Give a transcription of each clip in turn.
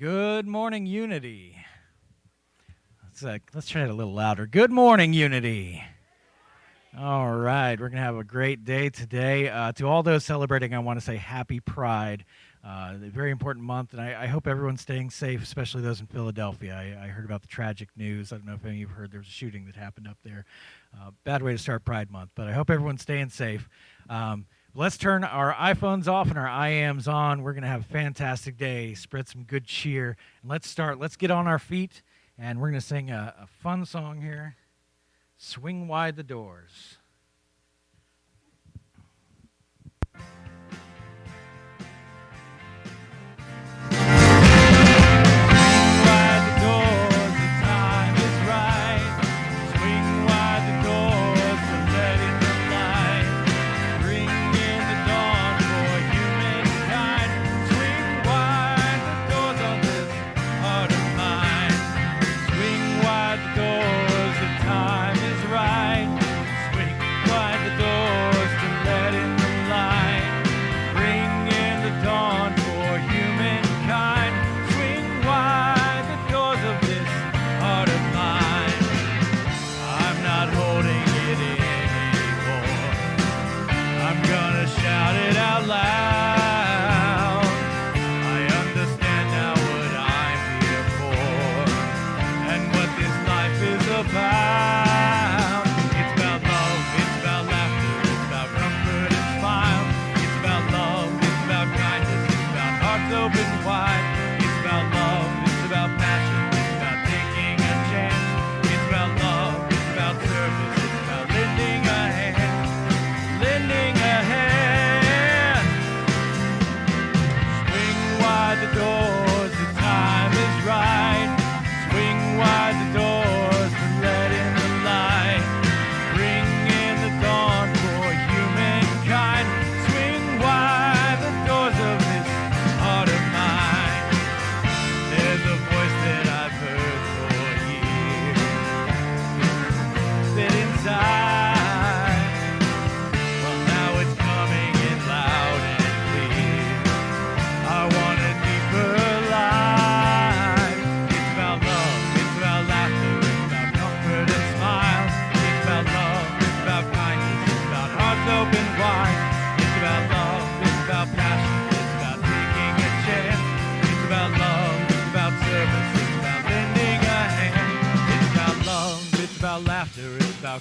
Good morning, Unity. Let's try it a little louder. Good morning, Unity. All right, we're going to have a great day today. To all those celebrating, I want to say Happy Pride. A very important month, and I hope everyone's staying safe, especially those in Philadelphia. I heard about the tragic news. I don't know if any of you have heard there was a shooting that happened up there. Bad way to start Pride Month, but I hope everyone's staying safe. Let's turn our iPhones off and our IAMs on. We're going to have a fantastic day, spread some good cheer. And let's get on our feet, and we're going to sing a fun song here, Swing Wide the Doors.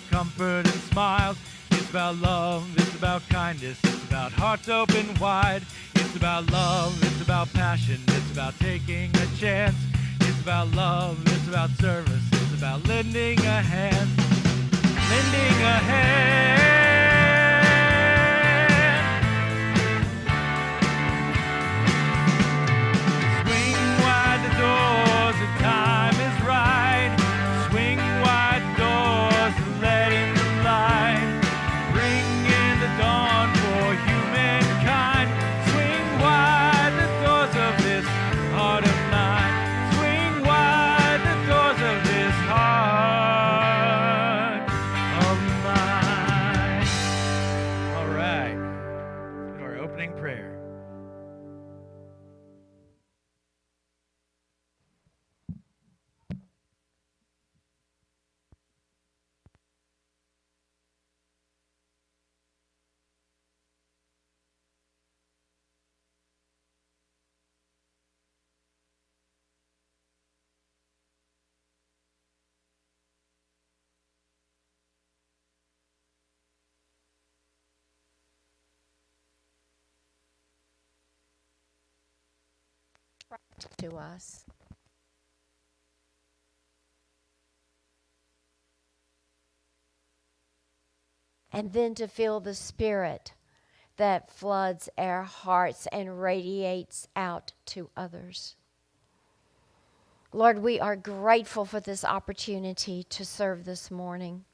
Comfort and smiles. It's about love, it's about kindness, it's about hearts open wide. It's about love, it's about passion, it's about taking a chance. It's about love, it's about service, it's about lending a hand. Lending a hand. Swing wide the doors, the time is right. Swing wide the doors and let in the light. Bring in the dawn for humankind. Swing wide the doors of this heart of mine. Swing wide the doors of this heart of mine. All right. Let's go to our opening prayer. To us. And then to feel the Spirit that floods our hearts and radiates out to others. Lord, we are grateful for this opportunity to serve this morning.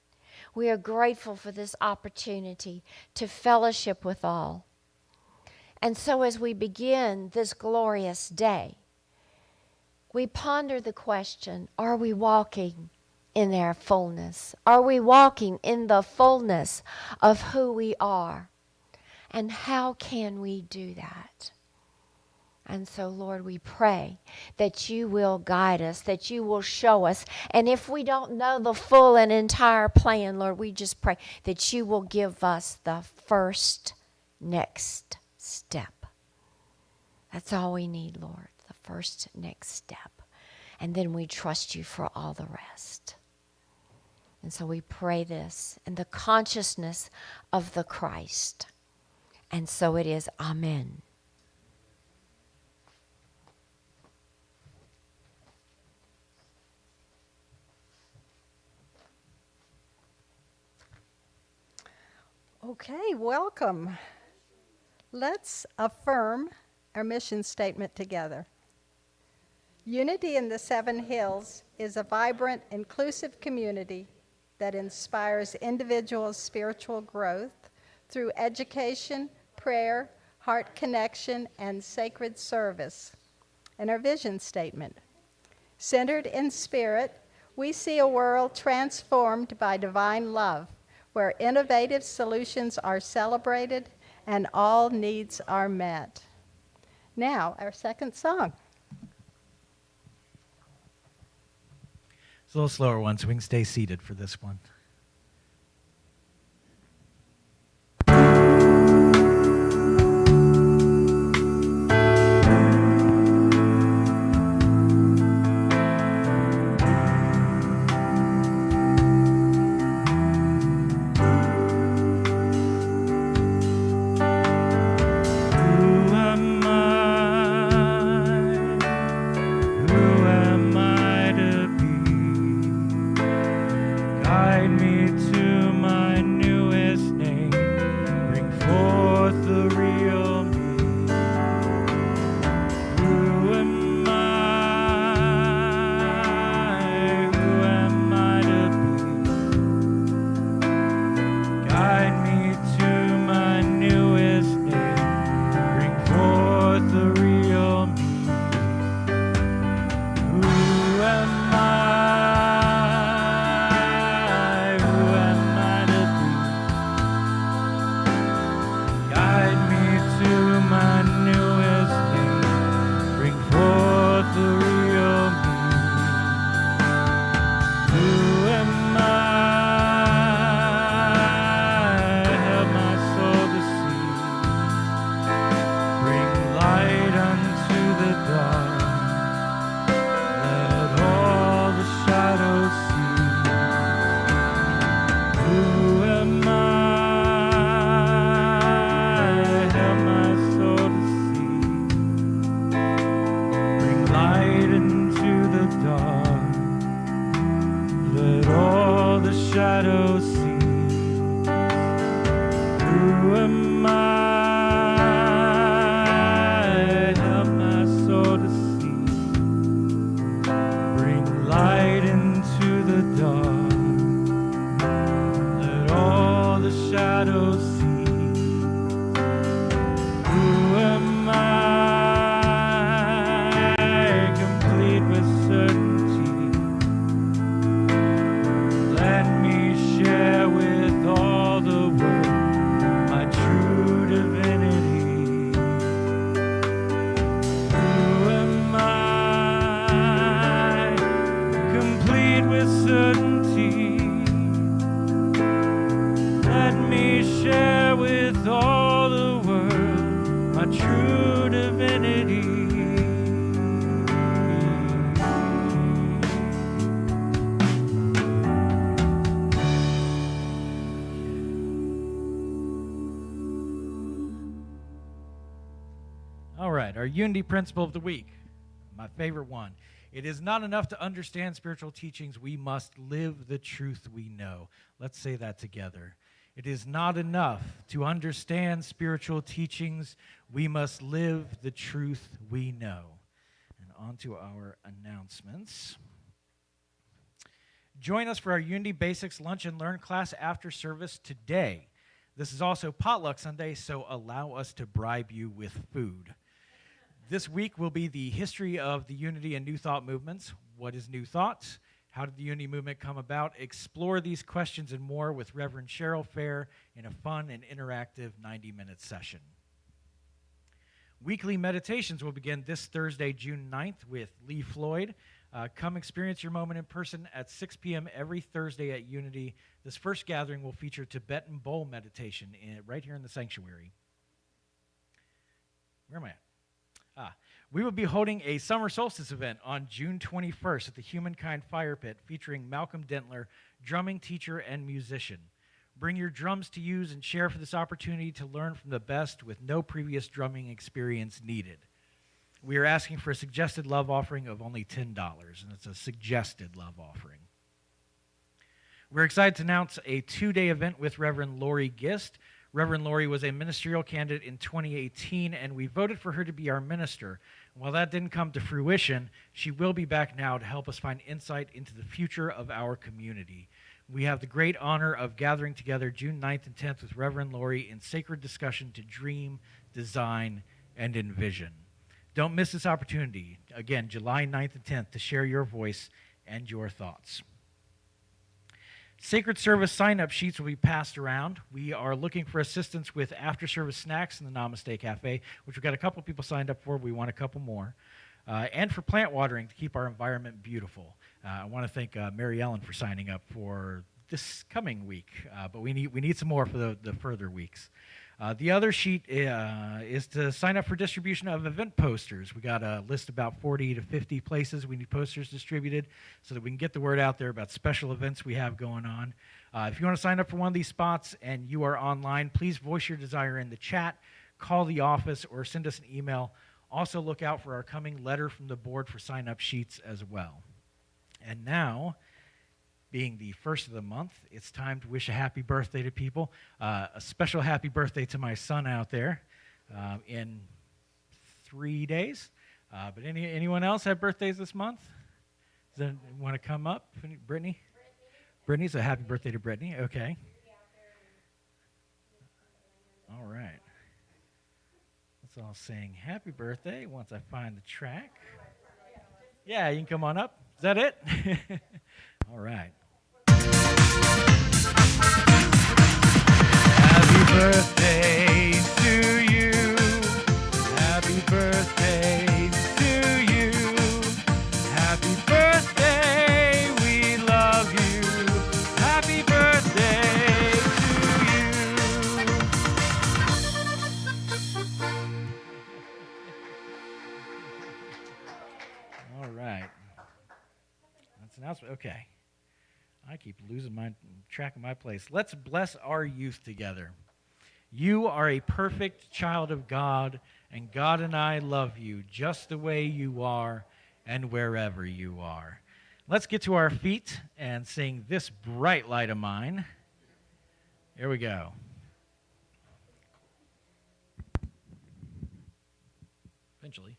We are grateful for this opportunity to fellowship with all. And so as we begin this glorious day, we ponder the question, are we walking in our fullness? Are we walking in the fullness of who we are? And how can we do that? And so, Lord, we pray that you will guide us, that you will show us. And if we don't know the full and entire plan, Lord, we just pray that you will give us the first next step. That's all we need, Lord, the first next step. And then we trust you for all the rest. And so we pray this in the consciousness of the Christ. And so it is. Amen. Okay, welcome. Let's affirm our mission statement together. Unity in the Seven Hills is a vibrant, inclusive community that inspires individual spiritual growth through education, prayer, heart connection, and sacred service. And our vision statement. Centered in spirit, we see a world transformed by divine love, where innovative solutions are celebrated and all needs are met. Now, our second song. It's a little slower one, so we can stay seated for this one. All right, our unity principle of the week, my favorite one. It is not enough to understand spiritual teachings. We must live the truth we know. Let's say that together. It is not enough to understand spiritual teachings. We must live the truth we know. And on to our announcements. Join us for our Unity Basics Lunch and Learn class after service today. This is also Potluck Sunday, so allow us to bribe you with food. This week will be the history of the Unity and New Thought movements. What is New Thought? How did the Unity movement come about? Explore these questions and more with Reverend Cheryl Fare in a fun and interactive 90-minute session. Weekly meditations will begin this Thursday, June 9th with Lee Floyd. Come experience your moment in person at 6 p.m. every Thursday at Unity. This first gathering will feature Tibetan bowl meditation right here in the sanctuary. Where am I at? We will be holding a summer solstice event on June 21st at the Humankind Fire Pit featuring Malcolm Dentler, drumming teacher and musician. Bring your drums to use and share for this opportunity to learn from the best with no previous drumming experience needed. We are asking for a suggested love offering of only $10, and it's a suggested love offering. We're excited to announce a 2-day event with Reverend Lori Gist. Reverend Lori was a ministerial candidate in 2018, and we voted for her to be our minister. While that didn't come to fruition, she will be back now to help us find insight into the future of our community. We have the great honor of gathering together June 9th and 10th with Reverend Lori in sacred discussion to dream, design, and envision. Don't miss this opportunity. Again, July 9th and 10th to share your voice and your thoughts. Sacred service sign-up sheets will be passed around. We are looking for assistance with after-service snacks in the Namaste Cafe, which we've got a couple people signed up for. We want a couple more. And for plant watering to keep our environment beautiful. I want to thank Mary Ellen for signing up for this coming week, but we need some more for the further weeks. The other sheet is to sign up for distribution of event posters. We got a list about 40 to 50 places we need posters distributed so that we can get the word out there about special events we have going on. If you want to sign up for one of these spots and you are online, please voice your desire in the chat, call the office, or send us an email. Also look out for our coming letter from the board for sign-up sheets as well. And now, being the first of the month, it's time to wish a happy birthday to people. A special happy birthday to my son out there in 3 days. But anyone else have birthdays this month? Does anyone want to come up? Brittany? Brittany's a happy birthday to Brittany. Okay. All right. Let's all sing happy birthday once I find the track. Yeah, you can come on up. Is that it? All right. Happy birthday to you. Happy birthday to you. Happy birthday, we love you. Happy birthday to you. All right. That's an announcement. Okay. I keep losing my track of my place. Let's bless our youth together. You are a perfect child of God, and God and I love you just the way you are and wherever you are. Let's get to our feet and sing This Bright Light of Mine. Here we go. Eventually.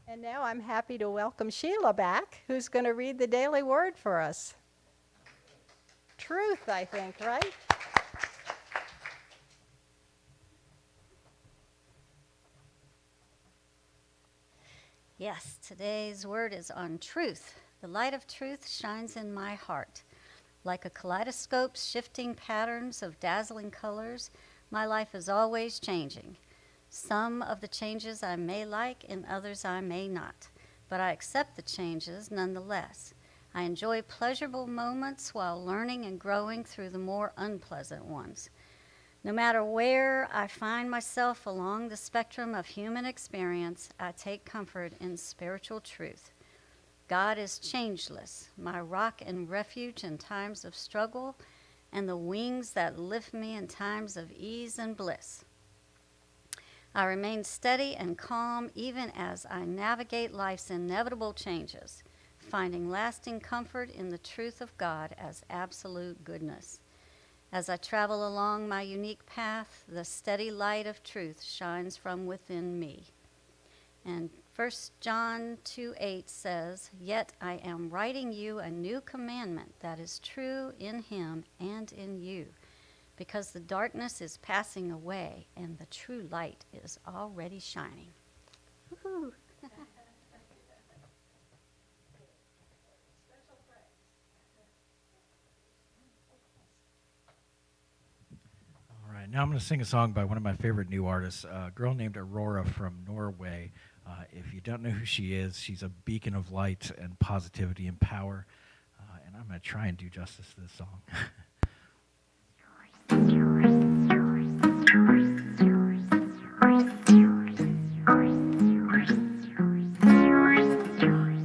And now I'm happy to welcome Sheila back, who's going to read the daily word for us. Truth, I think, right? Yes, today's word is on truth. The light of truth shines in my heart. Like a kaleidoscope, shifting patterns of dazzling colors, my life is always changing. Some of the changes I may like and others I may not, but I accept the changes nonetheless. I enjoy pleasurable moments while learning and growing through the more unpleasant ones. No matter where I find myself along the spectrum of human experience, I take comfort in spiritual truth. God is changeless, my rock and refuge in times of struggle, and the wings that lift me in times of ease and bliss. I remain steady and calm even as I navigate life's inevitable changes, finding lasting comfort in the truth of God as absolute goodness. As I travel along my unique path, the steady light of truth shines from within me. And 1 John 2:8 says, "Yet I am writing you a new commandment that is true in him and in you, because the darkness is passing away and the true light is already shining." Woo-hoo. All right, now I'm going to sing a song by one of my favorite new artists, a girl named Aurora from Norway. If you don't know who she is, she's a beacon of light and positivity and power. And I'm going to try and do justice to this song.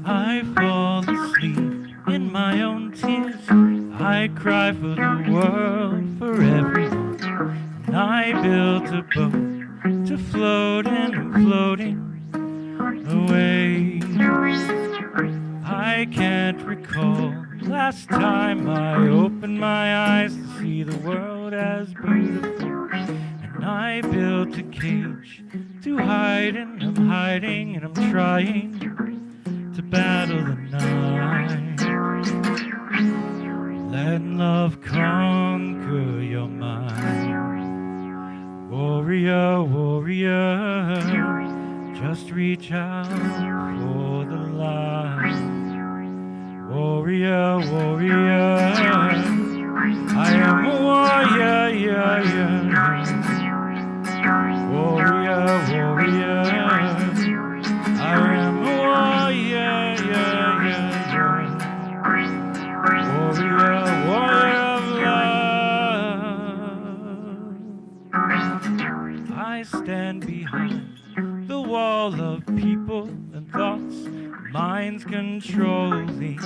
I fall asleep in my own tears. I cry for the world, for everyone. And I built a boat to float in and floating away. I can't recall last time I opened my eyes to see the world as beautiful. And I built a cage to hide in. I'm hiding and I'm trying to battle the night. Let love conquer your mind. Warrior, warrior, just reach out for the light. Warrior, warrior, I am a warrior, yeah, yeah. Warrior, warrior, I am a warrior, yeah, yeah, yeah. Warrior, warrior of love. I stand behind the wall of people and thoughts, minds controlling,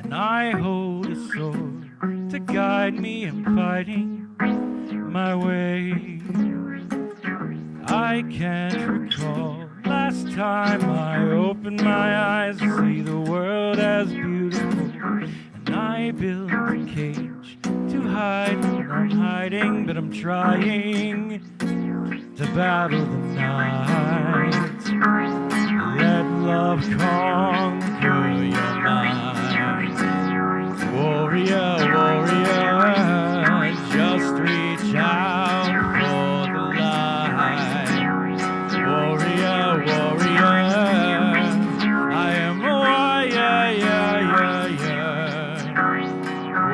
and I hold a sword to guide me in fighting my way. I can't recall last time I opened my eyes to see the world as beautiful, and I built a cage to hide. I'm hiding, but I'm trying to battle the night. Let love conquer your mind. Warrior, warrior, just reach out for the light. Warrior, warrior, I am a warrior, yeah, yeah, yeah.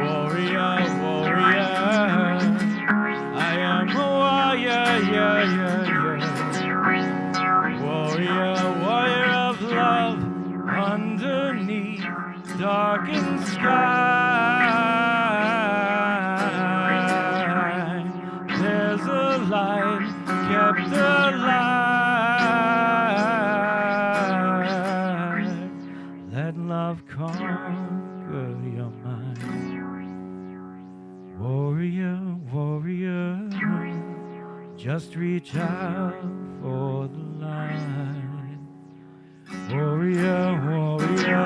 Warrior, warrior, I am a warrior, yeah, yeah, yeah. Warrior, warrior of love, underneath darkened sky. There's a light kept alive. Let love conquer your mind. Warrior, warrior, just reach out for the light. Warrior, warrior,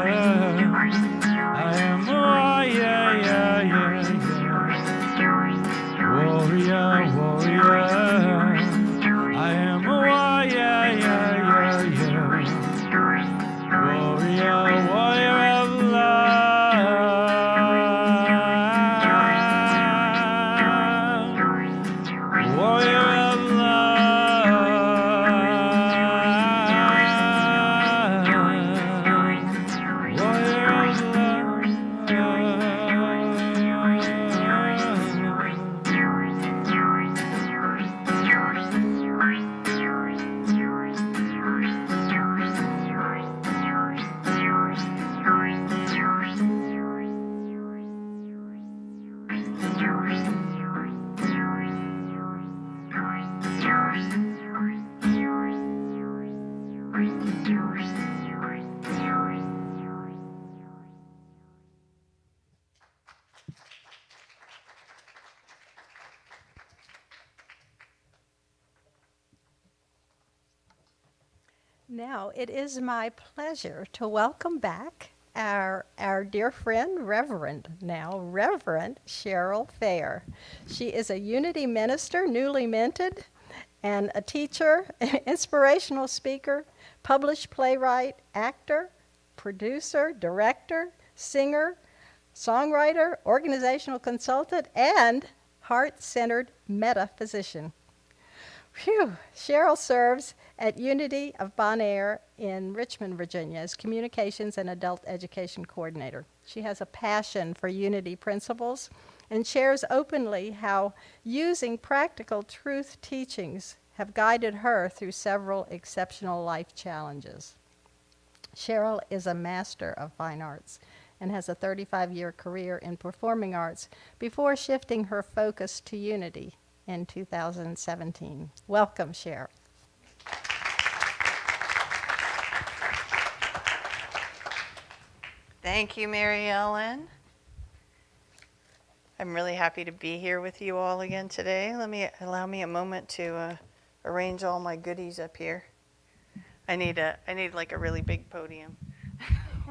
I am a warrior, yeah, yeah, yeah. Warrior, warrior, I am a warrior, yeah, yeah, yeah. Warrior, warrior of love. Warrior of love. Now, it is my pleasure to welcome back our dear friend, Reverend Cheryl Fare. She is a Unity minister, newly minted, and a teacher, inspirational speaker, published playwright, actor, producer, director, singer, songwriter, organizational consultant, and heart-centered metaphysician. Phew. Cheryl serves at Unity of Bon Air in Richmond, Virginia as Communications and Adult Education Coordinator. She has a passion for Unity principles and shares openly how using practical truth teachings have guided her through several exceptional life challenges. Cheryl is a master of fine arts and has a 35-year career in performing arts before shifting her focus to Unity in 2017. Welcome, Cheryl. Thank you, Mary Ellen. I'm really happy to be here with you all again today. Allow me a moment to arrange all my goodies up here. I need like a really big podium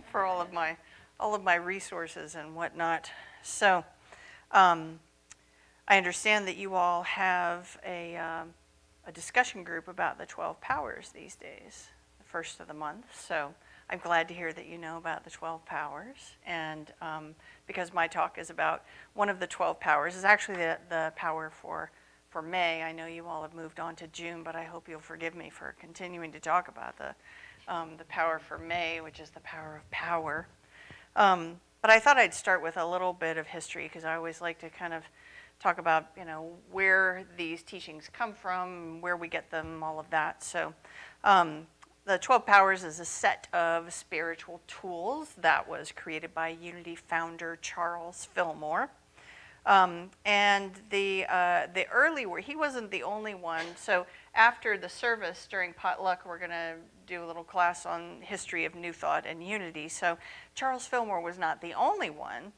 for all of my resources and whatnot. So, I understand that you all have a discussion group about the 12 powers these days, the first of the month. So I'm glad to hear that you know about the 12 powers. And because my talk is about one of the 12 powers, is actually the power for May. I know you all have moved on to June, but I hope you'll forgive me for continuing to talk about the power for May, which is the power of power. But I thought I'd start with a little bit of history because I always like to kind of talk about, where these teachings come from, where we get them, all of that. So the 12 Powers is a set of spiritual tools that was created by Unity founder Charles Fillmore. And the early word, he wasn't the only one. So after the service during potluck, we're going to do a little class on history of New Thought and Unity. So Charles Fillmore was not the only one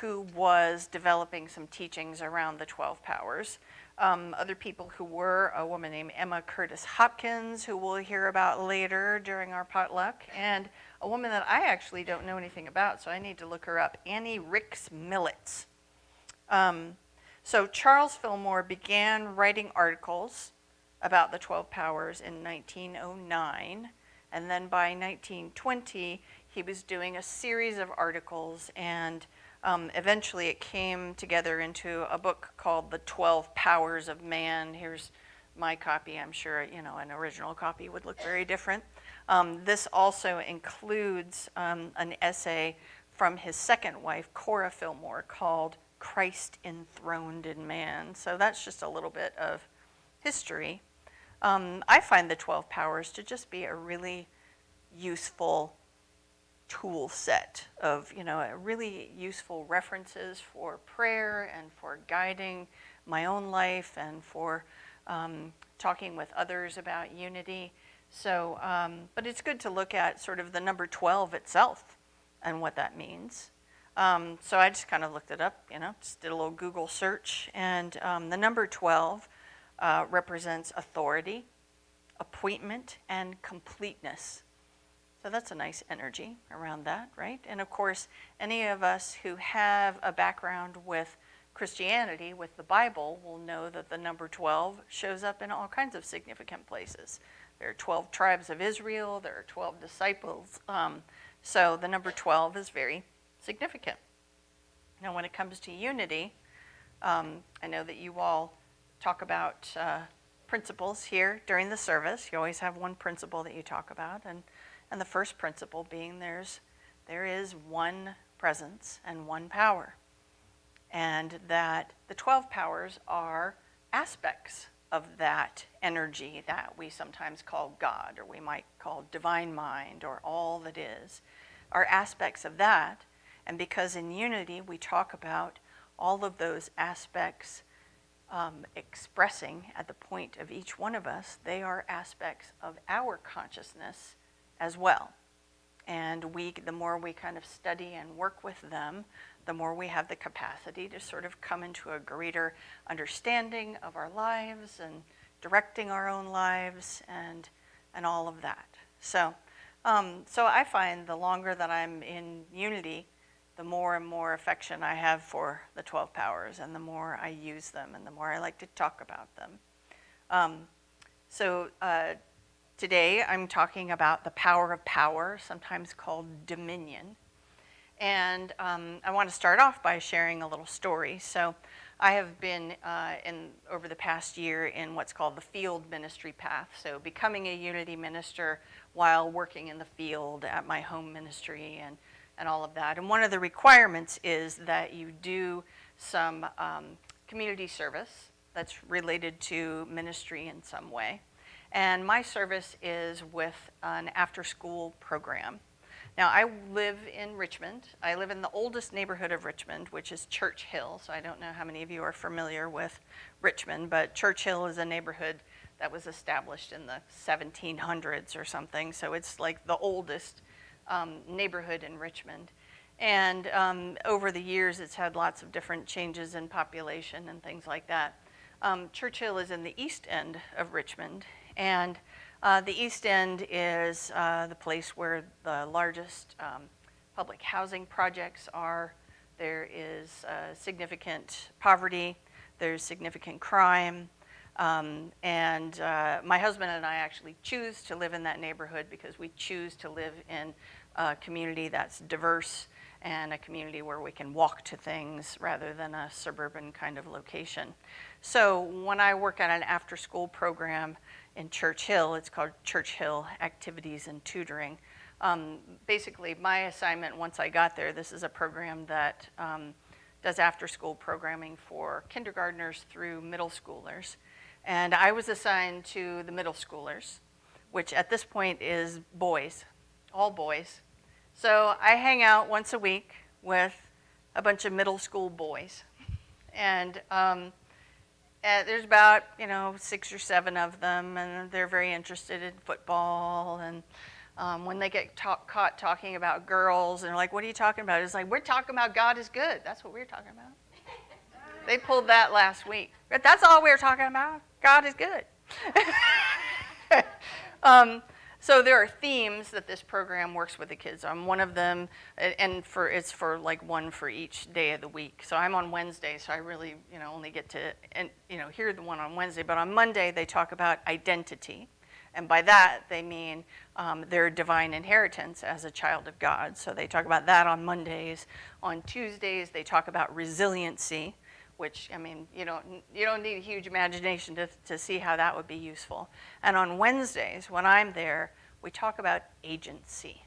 who was developing some teachings around the 12 powers. Other people who were a woman named Emma Curtis Hopkins, who we'll hear about later during our potluck, and a woman that I actually don't know anything about, so I need to look her up, Annie Ricks Millets. So Charles Fillmore began writing articles about the 12 powers in 1909, and then by 1920, he was doing a series of articles, and eventually it came together into a book called The 12 Powers of Man. Here's my copy. I'm sure, an original copy would look very different. This also includes an essay from his second wife, Cora Fillmore, called Christ Enthroned in Man. So that's just a little bit of history. I find the 12 powers to just be a really useful tool set of, really useful references for prayer and for guiding my own life and for talking with others about unity. So, but it's good to look at sort of the number 12 itself and what that means. So I just kind of looked it up, just did a little Google search, and the number 12 represents authority, appointment, and completeness. So that's a nice energy around that, right? And of course, any of us who have a background with Christianity, with the Bible, will know that the number 12 shows up in all kinds of significant places. There are 12 tribes of Israel, there are 12 disciples. So the number 12 is very significant. Now, when it comes to unity, I know that you all talk about principles here during the service. You always have one principle that you talk about, and the first principle being there is one presence and one power, and that the 12 powers are aspects of that energy that we sometimes call God, or we might call divine mind, or all that is, are aspects of that. And because in unity we talk about all of those aspects expressing at the point of each one of us, they are aspects of our consciousness as well. And the more we kind of study and work with them, the more we have the capacity to sort of come into a greater understanding of our lives and directing our own lives and all of that. So I find the longer that I'm in unity, the more and more affection I have for the 12 powers, and the more I use them, and the more I like to talk about them. So today I'm talking about the power of power, sometimes called dominion. And I want to start off by sharing a little story. So I have been over the past year in what's called the field ministry path. So becoming a unity minister while working in the field at my home ministry and all of that. And one of the requirements is that you do some community service that's related to ministry in some way. And my service is with an after-school program. Now, I live in Richmond. I live in the oldest neighborhood of Richmond, which is Church Hill. So I don't know how many of you are familiar with Richmond, but Church Hill is a neighborhood that was established in the 1700s or something. So it's like the oldest neighborhood in Richmond. And over the years, it's had lots of different changes in population and things like that. Church Hill is in the east end of Richmond. And the East End is the place where the largest public housing projects are. There is significant poverty. There's significant crime. And my husband and I actually choose to live in that neighborhood because we choose to live in a community that's diverse and a community where we can walk to things rather than a suburban kind of location. So when I work at an after-school program in Church Hill, it's called Church Hill Activities and Tutoring. Basically, my assignment once I got there, this is a program that does after-school programming for kindergartners through middle schoolers. And I was assigned to the middle schoolers, which at this point is boys, all boys. So I hang out once a week with a bunch of middle school boys. And there's about, 6 or 7 of them, and they're very interested in football. And when they get caught talking about girls, and they're like, what are you talking about? It's like, we're talking about God is good. That's what we're talking about. They pulled that last week. But that's all we're talking about. God is good. So there are themes that this program works with the kids on. One of them, and it's for like one for each day of the week. So I'm on Wednesday, so I really, only get to, hear the one on Wednesday. But on Monday, they talk about identity. And by that, they mean their divine inheritance as a child of God. So they talk about that on Mondays. On Tuesdays, they talk about resiliency, which, you don't need a huge imagination to see how that would be useful. And on Wednesdays, when I'm there, we talk about agency.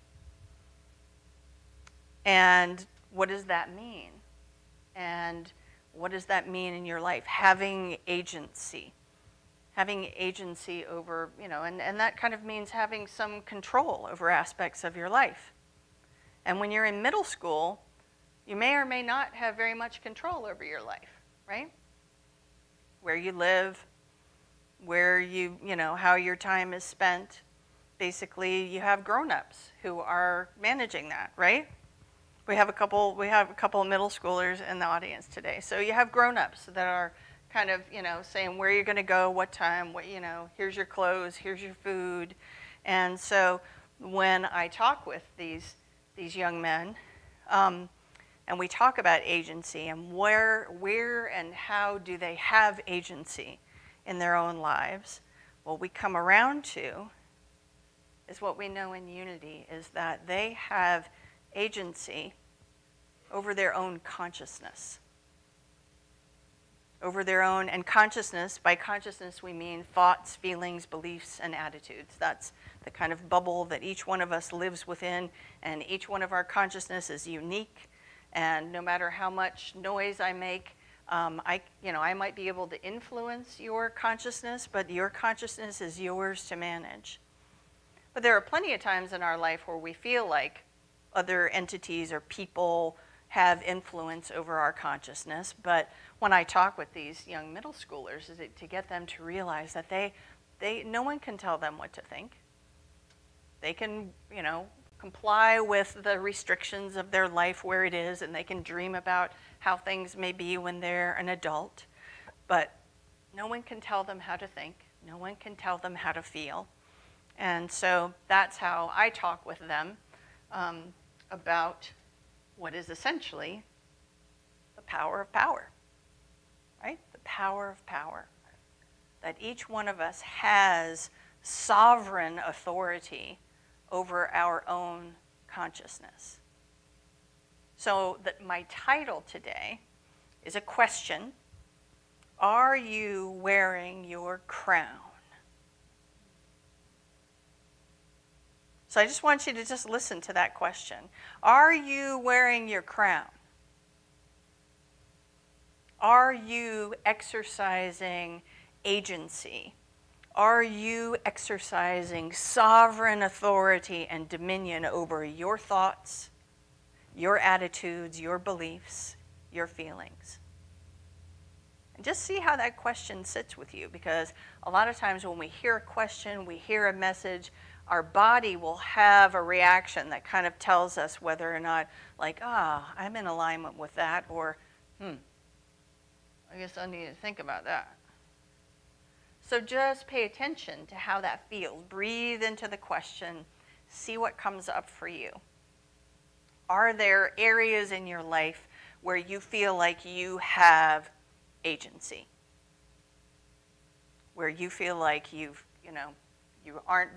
And what does that mean? And what does that mean in your life? Having agency. Having agency over, and that kind of means having some control over aspects of your life. And when you're in middle school, you may or may not have very much control over your life, right? Where you live, where how your time is spent. Basically, you have grown-ups who are managing that, right? We have a couple of middle schoolers in the audience today. So you have grown-ups that are kind of, saying where you're going to go, what time, here's your clothes, here's your food. And so when I talk with these young men, and we talk about agency and where and how do they have agency in their own lives, what we come around to is what we know in unity is that they have agency over their own consciousness. Over their own, and consciousness, by consciousness we mean thoughts, feelings, beliefs, and attitudes. That's the kind of bubble that each one of us lives within, and each one of our consciousness is unique. And no matter how much noise I make, I might be able to influence your consciousness, but your consciousness is yours to manage. But there are plenty of times in our life where we feel like other entities or people have influence over our consciousness. But when I talk with these young middle schoolers, is it to get them to realize that no one can tell them what to think. They can, comply with the restrictions of their life where it is, and they can dream about how things may be when they're an adult. But no one can tell them how to think. No one can tell them how to feel. And so that's how I talk with them about what is essentially the power of power, right? The power of power. That each one of us has sovereign authority over our own consciousness. So that my title today is a question: are you wearing your crown? So I just want you to just listen to that question. Are you wearing your crown? Are you exercising agency? Are you exercising sovereign authority and dominion over your thoughts, your attitudes, your beliefs, your feelings? And just see how that question sits with you, because a lot of times when we hear a question, we hear a message, our body will have a reaction that kind of tells us whether or not, like, I'm in alignment with that, or, I guess I need to think about that. So just pay attention to how that feels. Breathe into the question. See what comes up for you. Are there areas in your life where you feel like you have agency? Where you feel like you aren't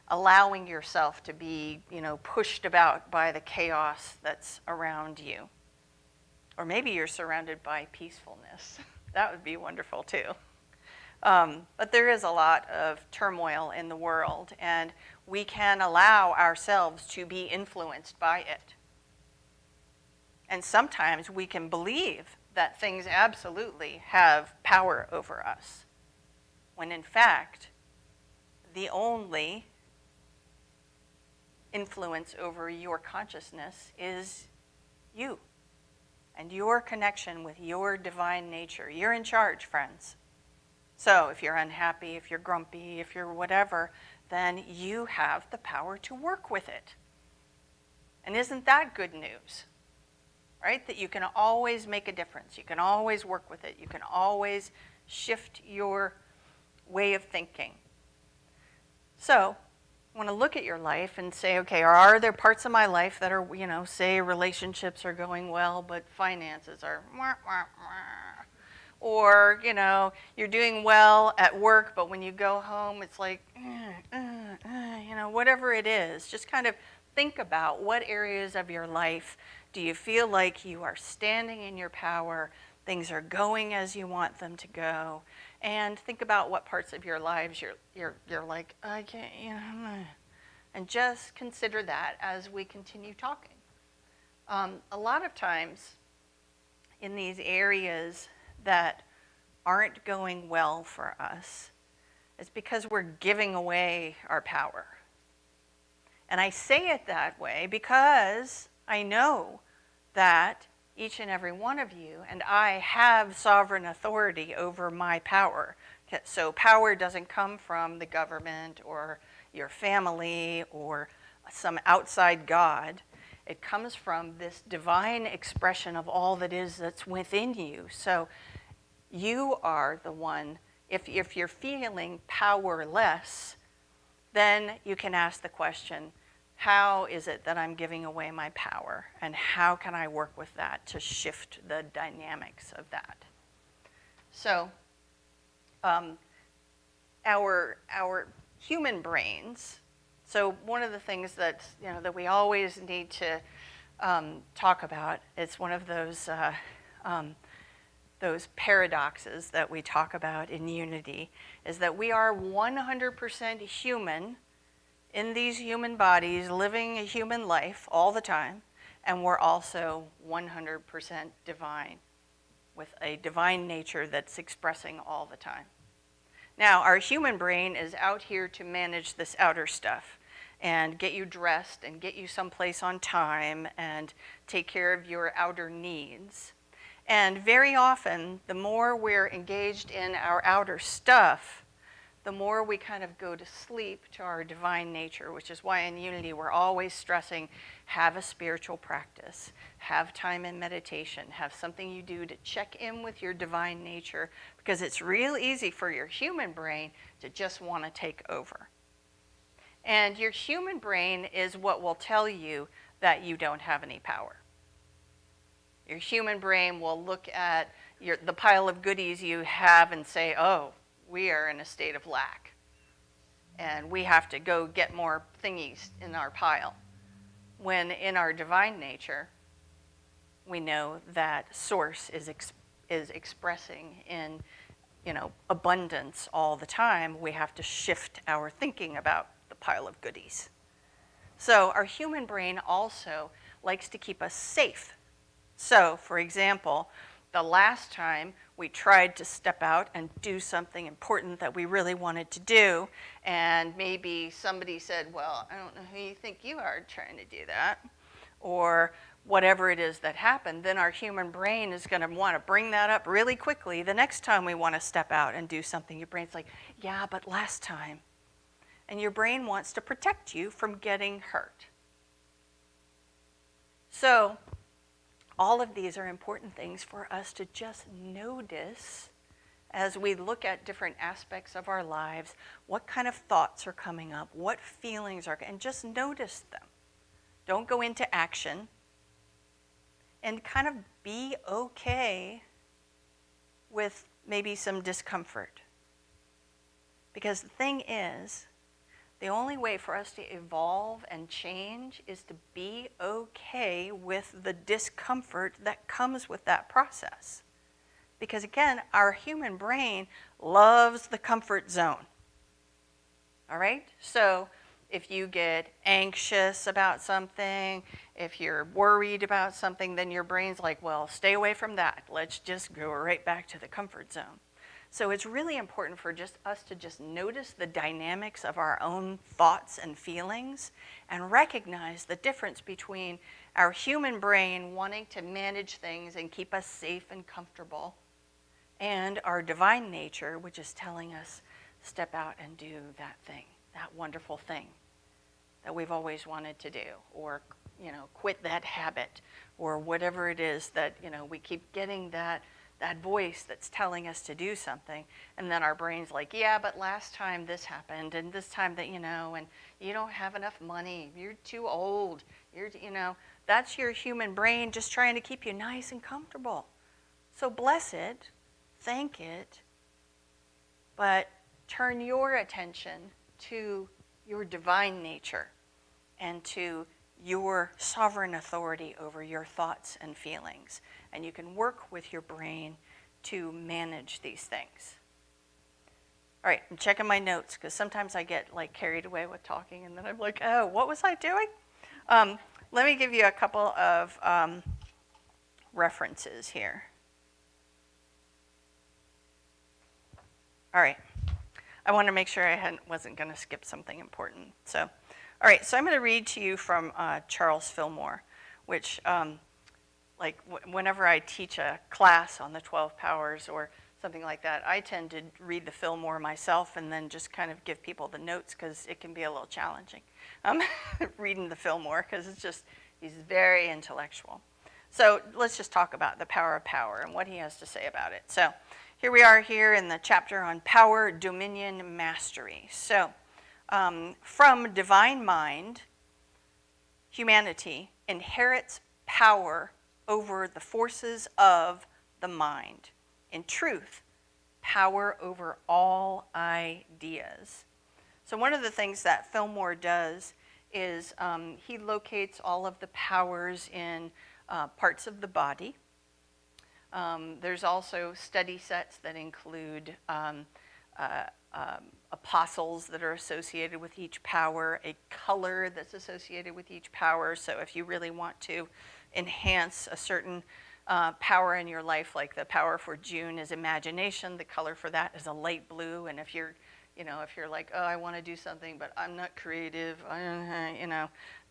allowing yourself to be, pushed about by the chaos that's around you. Or maybe you're surrounded by peacefulness. That would be wonderful too. But there is a lot of turmoil in the world, and we can allow ourselves to be influenced by it. And sometimes we can believe that things absolutely have power over us, when in fact, the only influence over your consciousness is you and your connection with your divine nature. You're in charge, friends. So if you're unhappy, if you're grumpy, if you're whatever, then you have the power to work with it. And isn't that good news? Right? That you can always make a difference. You can always work with it. You can always shift your way of thinking. So I want to look at your life and say, okay, are there parts of my life that are, say relationships are going well, but finances are wah, wah, wah. Or, you're doing well at work, but when you go home, it's like, whatever it is. Just kind of think about what areas of your life do you feel like you are standing in your power, things are going as you want them to go, and think about what parts of your lives you're like, I can't, and just consider that as we continue talking. A lot of times in these areas that aren't going well for us, it's because we're giving away our power. And I say it that way because I know that each and every one of you and I have sovereign authority over my power. So power doesn't come from the government or your family or some outside God. It comes from this divine expression of all that is that's within you. So you are the one, if you're feeling powerless, then you can ask the question, how is it that I'm giving away my power? And how can I work with that to shift the dynamics of that? So our human brains, so one of the things that, that we always need to talk about, it's one of those paradoxes that we talk about in Unity, is that we are 100% human in these human bodies, living a human life all the time, and we're also 100% divine, with a divine nature that's expressing all the time. Now, our human brain is out here to manage this outer stuff and get you dressed and get you someplace on time and take care of your outer needs. And very often, the more we're engaged in our outer stuff, the more we kind of go to sleep to our divine nature, which is why in Unity we're always stressing, have a spiritual practice, have time in meditation, have something you do to check in with your divine nature, because it's real easy for your human brain to just want to take over. And your human brain is what will tell you that you don't have any power. Your human brain will look at the pile of goodies you have and say, oh, we are in a state of lack. And we have to go get more thingies in our pile. When in our divine nature, we know that Source is expressing in abundance all the time. We have to shift our thinking about the pile of goodies. So our human brain also likes to keep us safe. So, for example, the last time we tried to step out and do something important that we really wanted to do, and maybe somebody said, well, I don't know who you think you are trying to do that, or whatever it is that happened, then our human brain is going to want to bring that up really quickly. The next time we want to step out and do something, your brain's like, yeah, but last time. And your brain wants to protect you from getting hurt. So, all of these are important things for us to just notice as we look at different aspects of our lives, what kind of thoughts are coming up, what feelings are, and just notice them. Don't go into action, and kind of be okay with maybe some discomfort. Because the thing is, the only way for us to evolve and change is to be okay with the discomfort that comes with that process. Because again, our human brain loves the comfort zone. All right? So if you get anxious about something, if you're worried about something, then your brain's like, well, stay away from that. Let's just go right back to the comfort zone. So it's really important for just us to just notice the dynamics of our own thoughts and feelings and recognize the difference between our human brain wanting to manage things and keep us safe and comfortable and our divine nature, which is telling us, step out and do that thing, that wonderful thing that we've always wanted to do, or quit that habit, or whatever it is that we keep getting that voice that's telling us to do something, and then our brain's like, yeah, but last time this happened, and this time that and you don't have enough money, you're too old, that's your human brain just trying to keep you nice and comfortable. So bless it, thank it, but turn your attention to your divine nature and to your sovereign authority over your thoughts and feelings. And you can work with your brain to manage these things. All right, I'm checking my notes because sometimes I get carried away with talking and then I'm like, oh, what was I doing? Let me give you a couple of references here. All right, I want to make sure I wasn't going to skip something important. So, all right, so I'm going to read to you from Charles Fillmore, which whenever I teach a class on the 12 powers or something like that, I tend to read the Fillmore myself and then just kind of give people the notes because it can be a little challenging reading the Fillmore because he's very intellectual. So let's just talk about the power of power and what he has to say about it. So here we are here in the chapter on power, dominion, mastery. So from divine mind, humanity inherits power over the forces of the mind. In truth, power over all ideas. So one of the things that Fillmore does is he locates all of the powers in parts of the body. There's also study sets that include apostles that are associated with each power, a color that's associated with each power. So if you really want to enhance a certain power in your life, like the power for June is imagination, the color for that is a light blue. And if you're like, oh, I want to do something, but I'm not creative,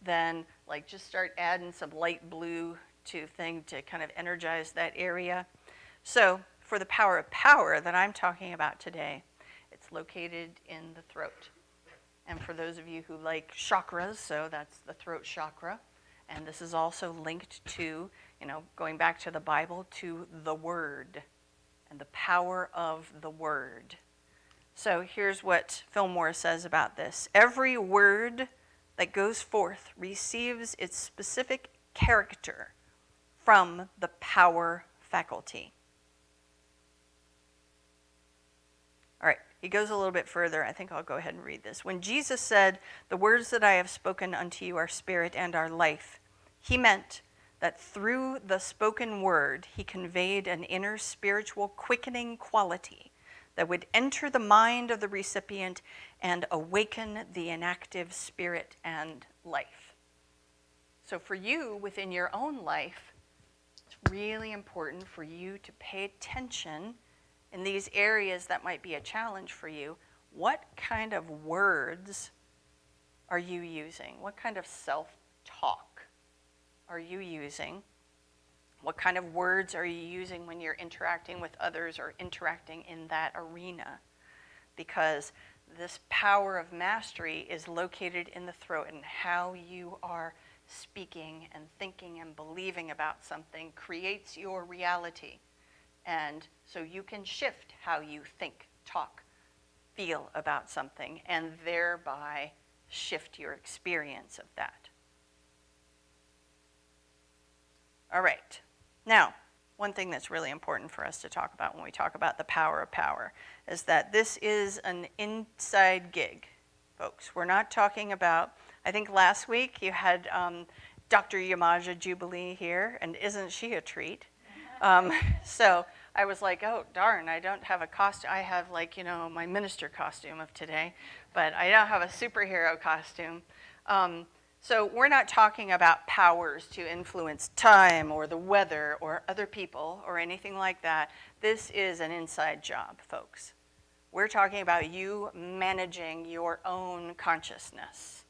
then just start adding some light blue to kind of energize that area. So for the power of power that I'm talking about today, it's located in the throat. And for those of you who like chakras, so that's the throat chakra. And this is also linked to, going back to the Bible, to the Word and the power of the Word. So here's what Fillmore says about this. Every word that goes forth receives its specific character from the power faculty. All right, he goes a little bit further. I think I'll go ahead and read this. When Jesus said, "The words that I have spoken unto you are spirit and are life," he meant that through the spoken word, he conveyed an inner spiritual quickening quality that would enter the mind of the recipient and awaken the inactive spirit and life. So for you, within your own life, it's really important for you to pay attention in these areas that might be a challenge for you. What kind of words are you using? What kind of self-talk are you using? What kind of words are you using when you're interacting with others or interacting in that arena? Because this power of mastery is located in the throat, and how you are speaking and thinking and believing about something creates your reality. And so you can shift how you think, talk, feel about something, and thereby shift your experience of that. All right. Now, one thing that's really important for us to talk about when we talk about the power of power is that this is an inside gig, folks. We're not talking about, I think last week you had Dr. Yamaja Jubilee here, and isn't she a treat? So I was like, oh, darn, I don't have a costume. I have, like, my minister costume of today, but I don't have a superhero costume. So we're not talking about powers to influence time or the weather or other people or anything like that. This is an inside job, folks. We're talking about you managing your own consciousness.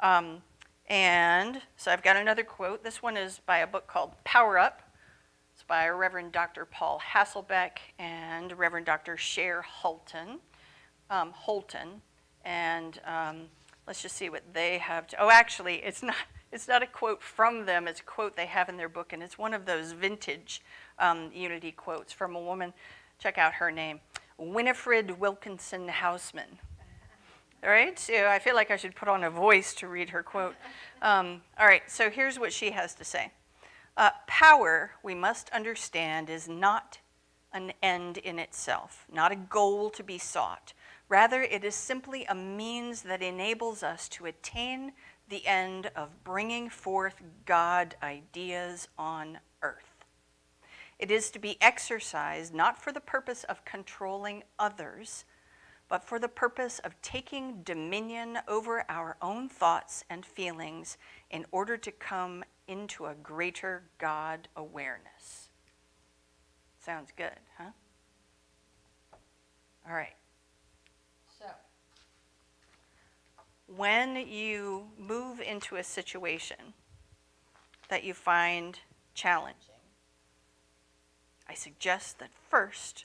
And so I've got another quote. This one is by a book called Power Up. It's by Reverend Dr. Paul Hasselbeck and Reverend Dr. Cher Holton. And let's just see what they have. Actually, it's not a quote from them. It's a quote they have in their book, and it's one of those vintage Unity quotes from a woman. Check out her name, Winifred Wilkinson Hausman. All right, so I feel like I should put on a voice to read her quote. All right, so here's what she has to say. Power, we must understand, is not an end in itself, not a goal to be sought. Rather, it is simply a means that enables us to attain the end of bringing forth God ideas on earth. It is to be exercised not for the purpose of controlling others, but for the purpose of taking dominion over our own thoughts and feelings in order to come into a greater God awareness. Sounds good, huh? All right. So, when you move into a situation that you find challenging, I suggest that first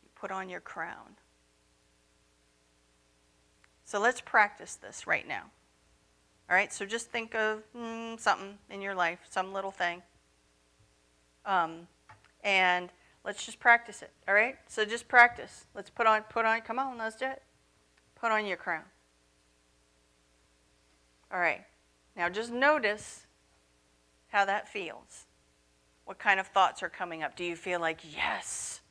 you put on your crown. So let's practice this right now. All right, so just think of something in your life, some little thing. And let's just practice it, all right? So just practice. Let's put on, come on, let's do it. Put on your crown. All right, now just notice how that feels. What kind of thoughts are coming up? Do you feel like, yes,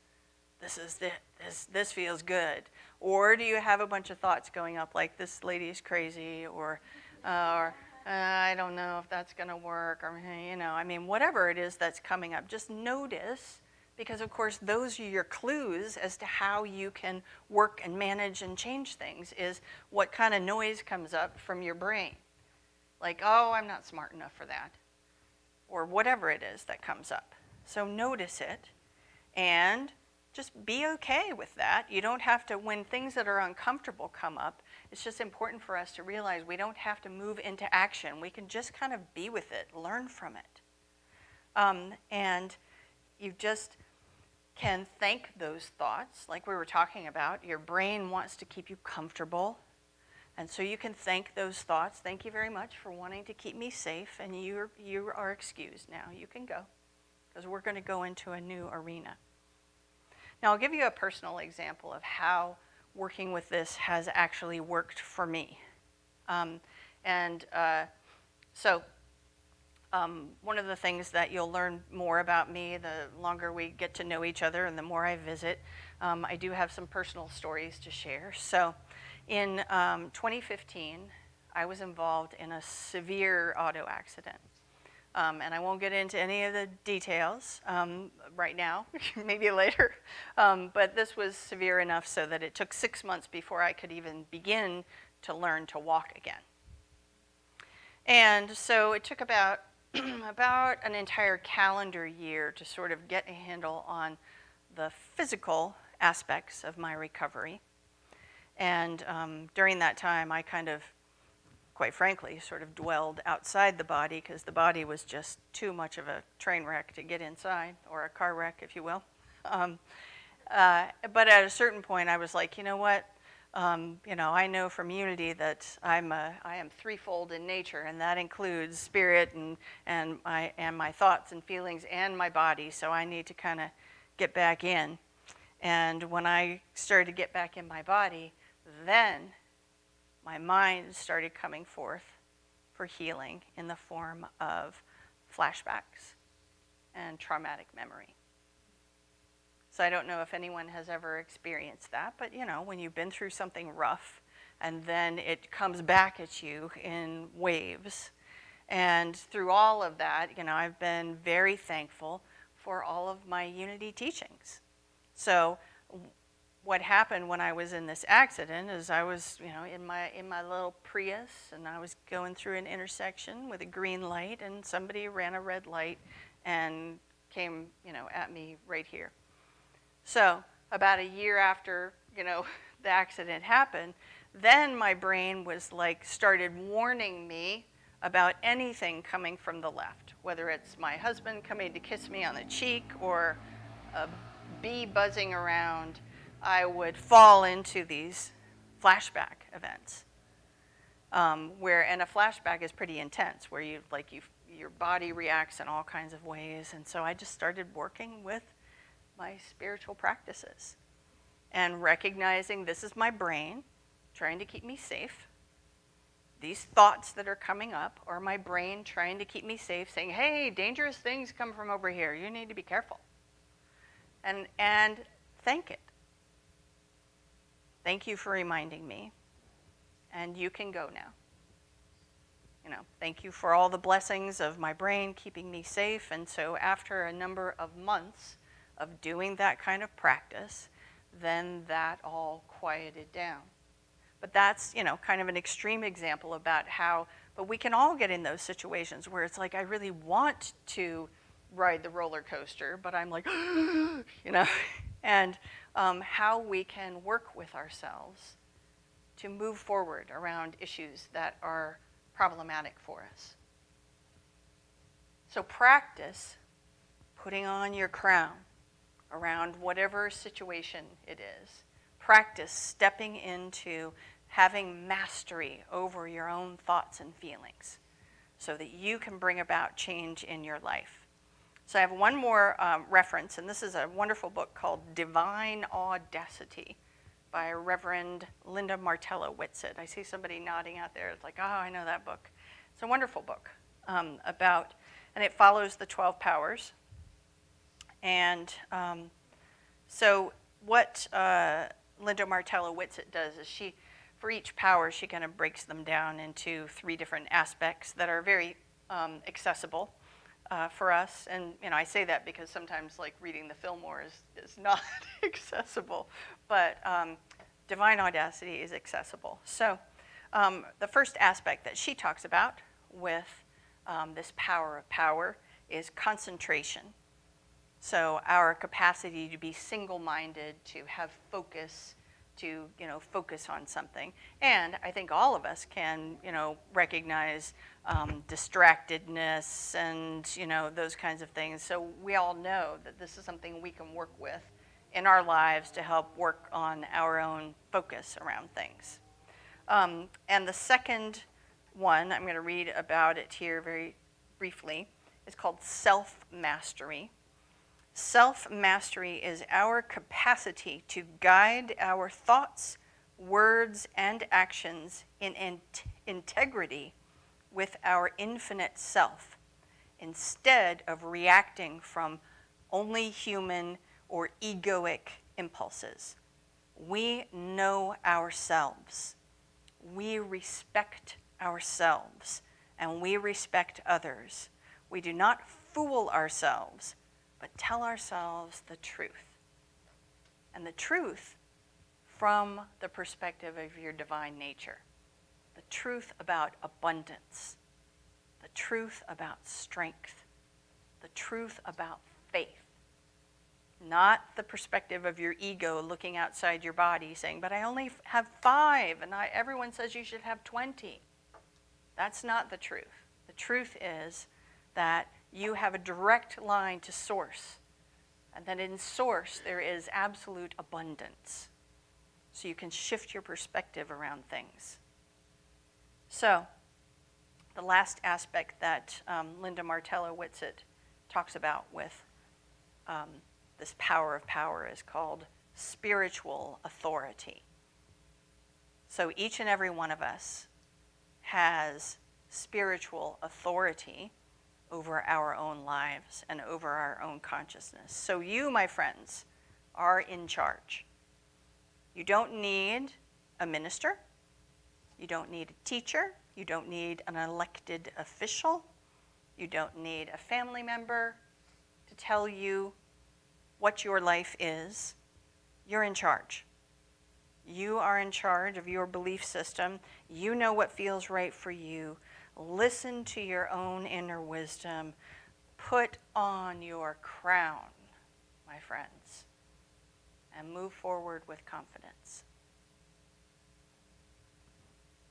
this feels good? Or do you have a bunch of thoughts going up like, this lady is crazy, or I don't know if that's going to work, or, whatever it is that's coming up. Just notice, because, of course, those are your clues as to how you can work and manage and change things, is what kind of noise comes up from your brain. Like, oh, I'm not smart enough for that, or whatever it is that comes up. So notice it, and just be okay with that. You don't have to, when things that are uncomfortable come up, it's just important for us to realize we don't have to move into action. We can just kind of be with it, learn from it. And you just can thank those thoughts, like we were talking about. Your brain wants to keep you comfortable. And so you can thank those thoughts. Thank you very much for wanting to keep me safe, and you are excused now. You can go, because we're going to go into a new arena. Now, I'll give you a personal example of how working with this has actually worked for me. Um, and so one of the things that you'll learn more about me the longer we get to know each other and the more I visit, I do have some personal stories to share. So in 2015, I was involved in a severe auto accident. And I won't get into any of the details right now, maybe later. But this was severe enough so that it took 6 months before I could even begin to learn to walk again. And so it took about about an entire calendar year to sort of get a handle on the physical aspects of my recovery. And during that time, I kind of, quite frankly, sort of dwelled outside the body because the body was just too much of a train wreck to get inside, or a car wreck, if you will. But at a certain point, I was like, you know what? I know from Unity that I am threefold in nature, and that includes spirit and my thoughts and feelings and my body. So I need to kind of get back in. And when I started to get back in my body, then my mind started coming forth for healing in the form of flashbacks and traumatic memory. So I don't know if anyone has ever experienced that, but when you've been through something rough and then it comes back at you in waves. And through all of that, I've been very thankful for all of my Unity teachings. So what happened when I was in this accident is I was, in my little Prius, and I was going through an intersection with a green light, and somebody ran a red light and came, at me right here. So about a year after, the accident happened, then my brain was started warning me about anything coming from the left, whether it's my husband coming to kiss me on the cheek or a bee buzzing around. I would fall into these flashback events, and a flashback is pretty intense, where your body reacts in all kinds of ways. And so I just started working with my spiritual practices and recognizing this is my brain trying to keep me safe. These thoughts that are coming up are my brain trying to keep me safe, saying, hey, dangerous things come from over here. You need to be careful. And thank it. Thank you for reminding me. And you can go now. Thank you for all the blessings of my brain keeping me safe. And so after a number of months of doing that kind of practice, then that all quieted down. But that's, kind of an extreme example about how, but we can all get in those situations where it's like, I really want to ride the roller coaster, but I'm like, and how we can work with ourselves to move forward around issues that are problematic for us. So practice putting on your crown around whatever situation it is. Practice stepping into having mastery over your own thoughts and feelings so that you can bring about change in your life. So I have one more reference, and this is a wonderful book called Divine Audacity by Reverend Linda Martella Whitsitt. I see somebody nodding out there. It's like, oh, I know that book. It's a wonderful book and it follows the 12 powers. And so what Linda Martella Whitsitt does is for each power, she kind of breaks them down into 3 different aspects that are very accessible for us. And I say that because sometimes reading the Fillmore is not accessible, but Divine Audacity is accessible. So the first aspect that she talks about with this power of power is concentration. So our capacity to be single-minded, to have focus, to focus on something. And I think all of us can recognize distractedness and those kinds of things. So we all know that this is something we can work with in our lives to help work on our own focus around things. And the second one, I'm going to read about it here very briefly, is called self-mastery. Self-mastery is our capacity to guide our thoughts, words and actions in integrity with our infinite self, instead of reacting from only human or egoic impulses. We know ourselves. We respect ourselves, and we respect others. We do not fool ourselves, but tell ourselves the truth. And the truth from the perspective of your divine nature. The truth about abundance. The truth about strength. The truth about faith. Not the perspective of your ego looking outside your body saying, but I only have 5 and everyone says you should have 20. That's not the truth. The truth is that you have a direct line to source, and that in source there is absolute abundance. So you can shift your perspective around things. So the last aspect that Linda Martello-Whitsitt talks about with this power of power is called spiritual authority. So each and every one of us has spiritual authority over our own lives and over our own consciousness. So you, my friends, are in charge. You don't need a minister. You don't need a teacher. You don't need an elected official. You don't need a family member to tell you what your life is. You're in charge. You are in charge of your belief system. You know what feels right for you. Listen to your own inner wisdom. Put on your crown, my friends, and move forward with confidence.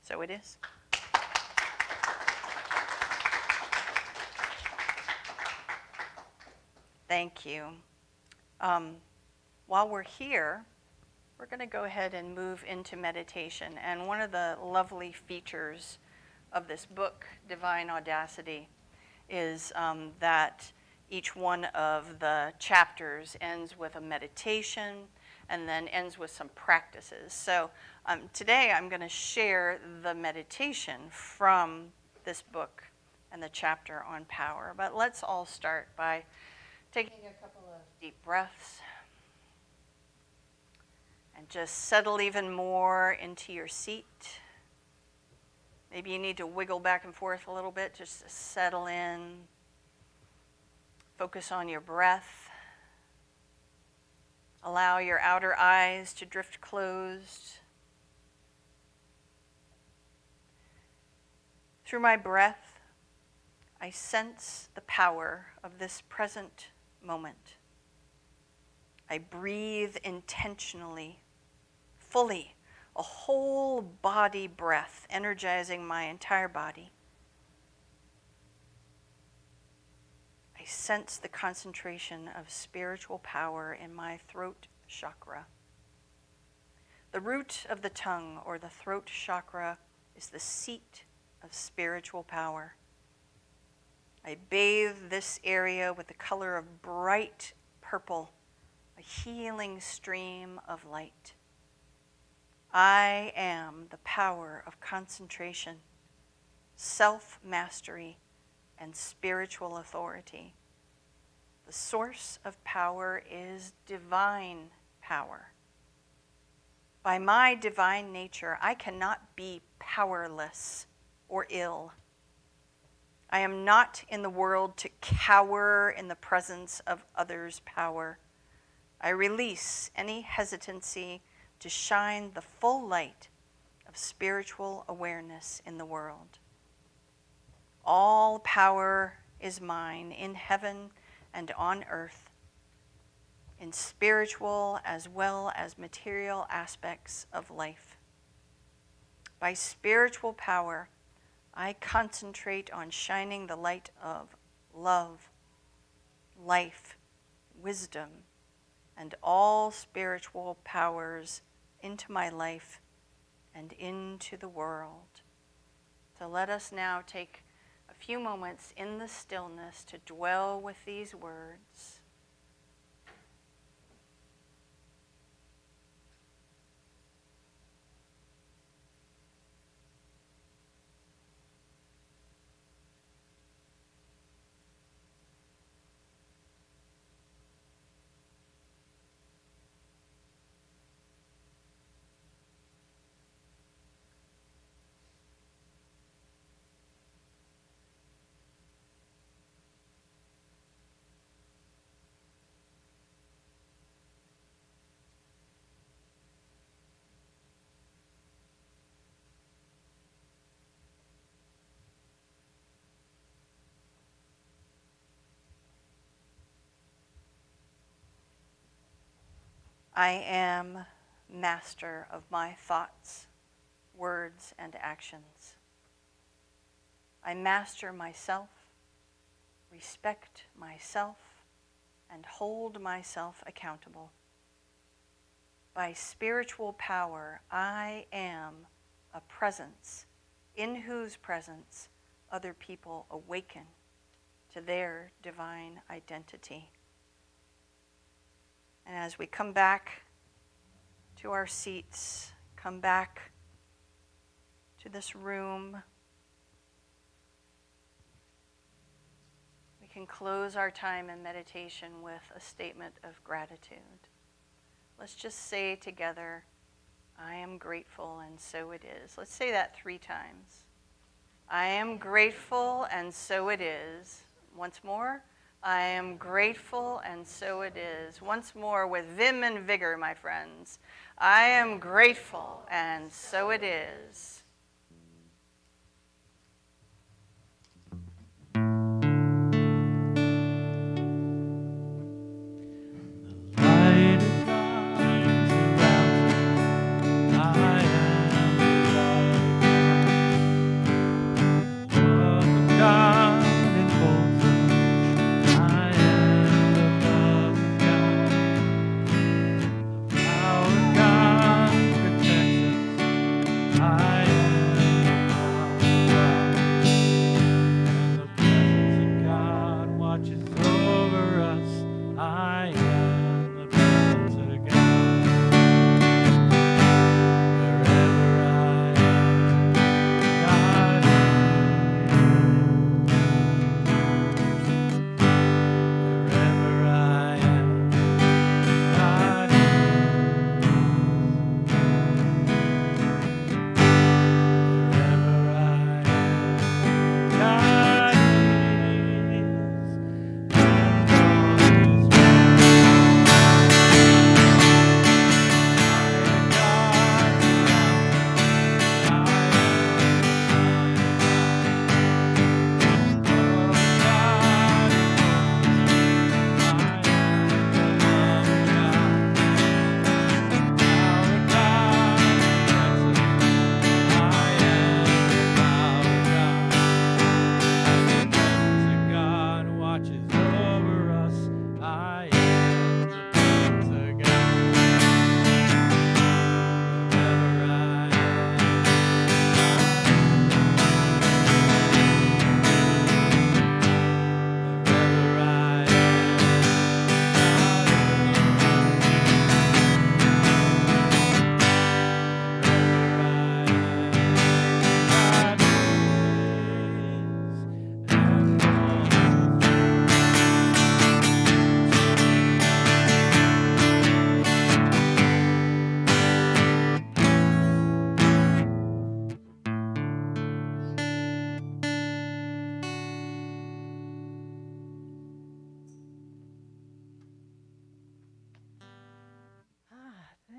So it is. Thank you. While we're here, we're going to go ahead and move into meditation. And one of the lovely features of this book, Divine Audacity, is that each one of the chapters ends with a meditation and then ends with some practices. So today I'm going to share the meditation from this book and the chapter on power. But let's all start by taking a couple of deep breaths and just settle even more into your seat. Maybe you need to wiggle back and forth a little bit just to settle in. Focus on your breath. Allow your outer eyes to drift closed. Through my breath, I sense the power of this present moment. I breathe intentionally, fully, a whole body breath, energizing my entire body. I sense the concentration of spiritual power in my throat chakra. The root of the tongue, or the throat chakra, is the seat of spiritual power. I bathe this area with the color of bright purple, a healing stream of light. I am the power of concentration, self-mastery, and spiritual authority. The source of power is divine power. By my divine nature, I cannot be powerless or ill. I am not in the world to cower in the presence of others' power. I release any hesitancy to shine the full light of spiritual awareness in the world. All power is mine in heaven and on earth, in spiritual as well as material aspects of life. By spiritual power, I concentrate on shining the light of love, life, wisdom, and all spiritual powers into my life and into the world. So let us now take a few moments in the stillness to dwell with these words. I am master of my thoughts, words, and actions. I master myself, respect myself, and hold myself accountable. By spiritual power, I am a presence in whose presence other people awaken to their divine identity. And as we come back to our seats, come back to this room, we can close our time in meditation with a statement of gratitude. Let's just say together, I am grateful, and so it is. Let's say that 3 times. I am grateful, and so it is. Once more. I am grateful, and so it is. Once more with vim and vigor, my friends. I am grateful, and so it is.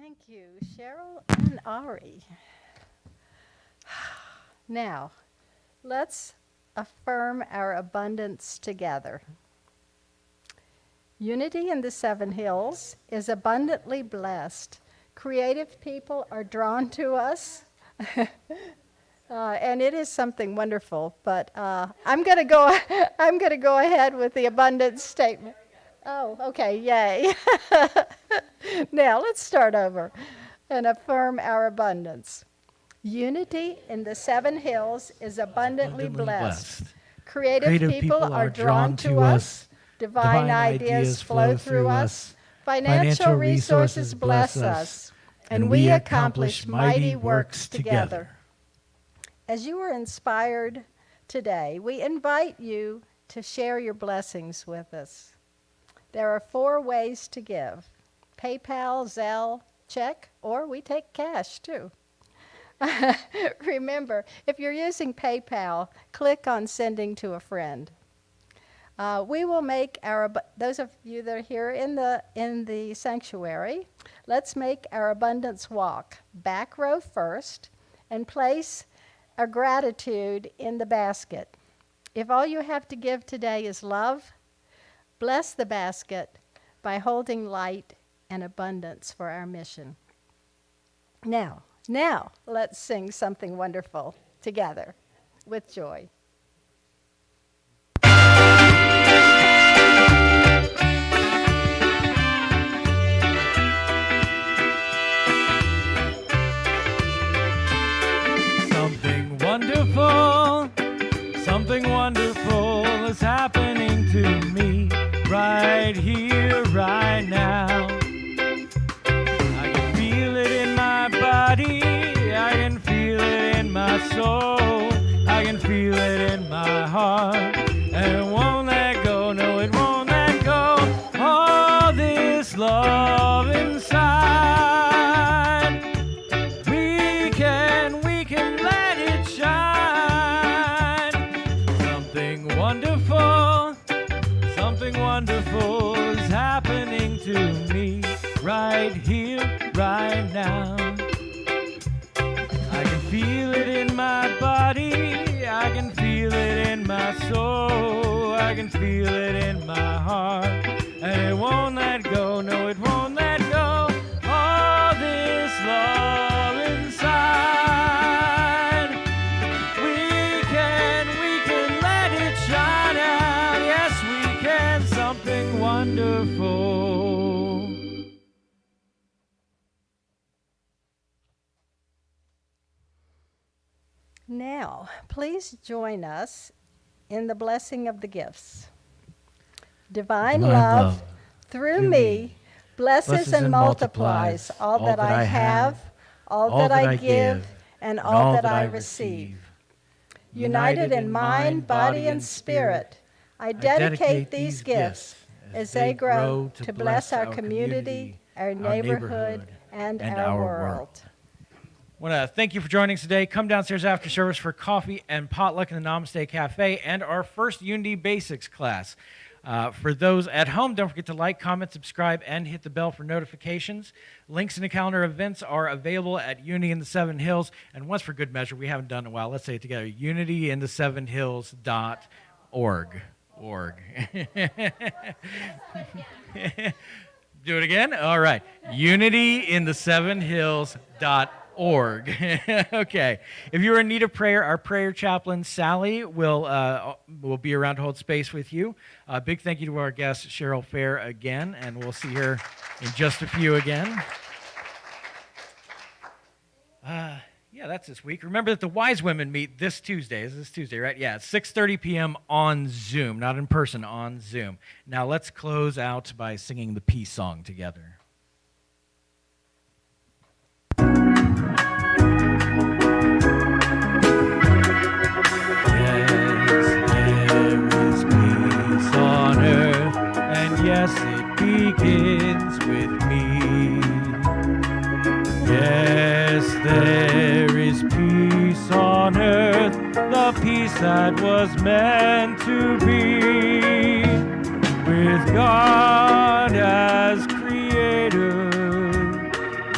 Thank you, Cheryl and Ari. Now, let's affirm our abundance together. Unity in the 7 Hills is abundantly blessed. Creative people are drawn to us. And it is something wonderful, but I'm going to go ahead with the abundance statement. Oh, okay, yay. Now, let's start over and affirm our abundance. Unity in the 7 Hills is abundantly blessed. Creative people are drawn to us. Divine ideas flow through us. Financial resources bless us. And we accomplish mighty works together. As you are inspired today, we invite you to share your blessings with us. There are 4 ways to give: PayPal, Zelle, check, or we take cash too. Remember, if you're using PayPal, click on Sending to a Friend. We will make those of you that are here in the sanctuary, let's make our abundance walk. Back row first, and place a gratitude in the basket. If all you have to give today is love, bless the basket by holding light and abundance for our mission. Now, let's sing something wonderful together with joy. Something wonderful is happening to me right here, right now. I can feel it in my body, I can feel it in my soul, I can feel it in my heart, and it won't let go, no it won't let go. All this love inside, we can let it shine. Something wonderful is happening to me right here, right now. I can feel it in my body, I can feel it in my soul, I can feel it in my heart, and it won't let go, no it won't let go. All this love inside, we can let it shine out. Yes, we can. Something wonderful. Now, please join us in the blessing of the gifts. Divine love through me blesses and multiplies all that I have, all that I give, and all that I receive. United in mind, body, and spirit, I dedicate these gifts as they grow to bless our community, our neighborhood, and our world. I want to thank you for joining us today. Come downstairs after service for coffee and potluck in the Namaste Cafe and our first Unity Basics class. For those at home, don't forget to like, comment, subscribe, and hit the bell for notifications. Links and the calendar events are available at Unity in the Seven Hills. And once for good measure, we haven't done it in a while. Let's say it together, unityinthesevenhills.org. Do it again? All right. unityinthesevenhills.org. Okay. If you're in need of prayer, our prayer chaplain, Sally, will be around to hold space with you. Big thank you to our guest, Cheryl Fare, again, and we'll see her in just a few again. Yeah, that's this week. Remember that the Wise Women meet this Tuesday. Is this Tuesday, right? Yeah, it's 6:30 p.m. on Zoom, not in person, on Zoom. Now let's close out by singing the peace song together. Yes, it begins with me. Yes, there is peace on earth, the peace that was meant to be. With God as creator,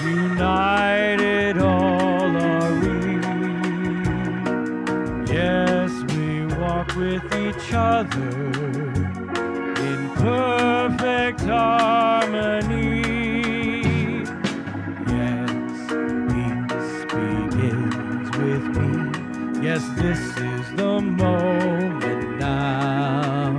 united all are we. Yes, we walk with each other in perfect harmony. Yes, peace begins with me. Yes, this is the moment now.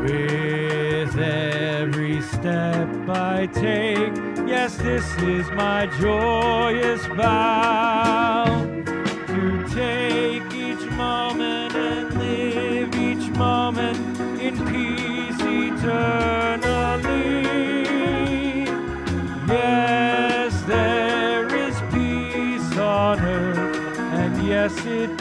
With every step I take, yes, this is my joyous vow. To take each moment and live each moment in peace eternally. Yes, there is peace on earth, and yes, it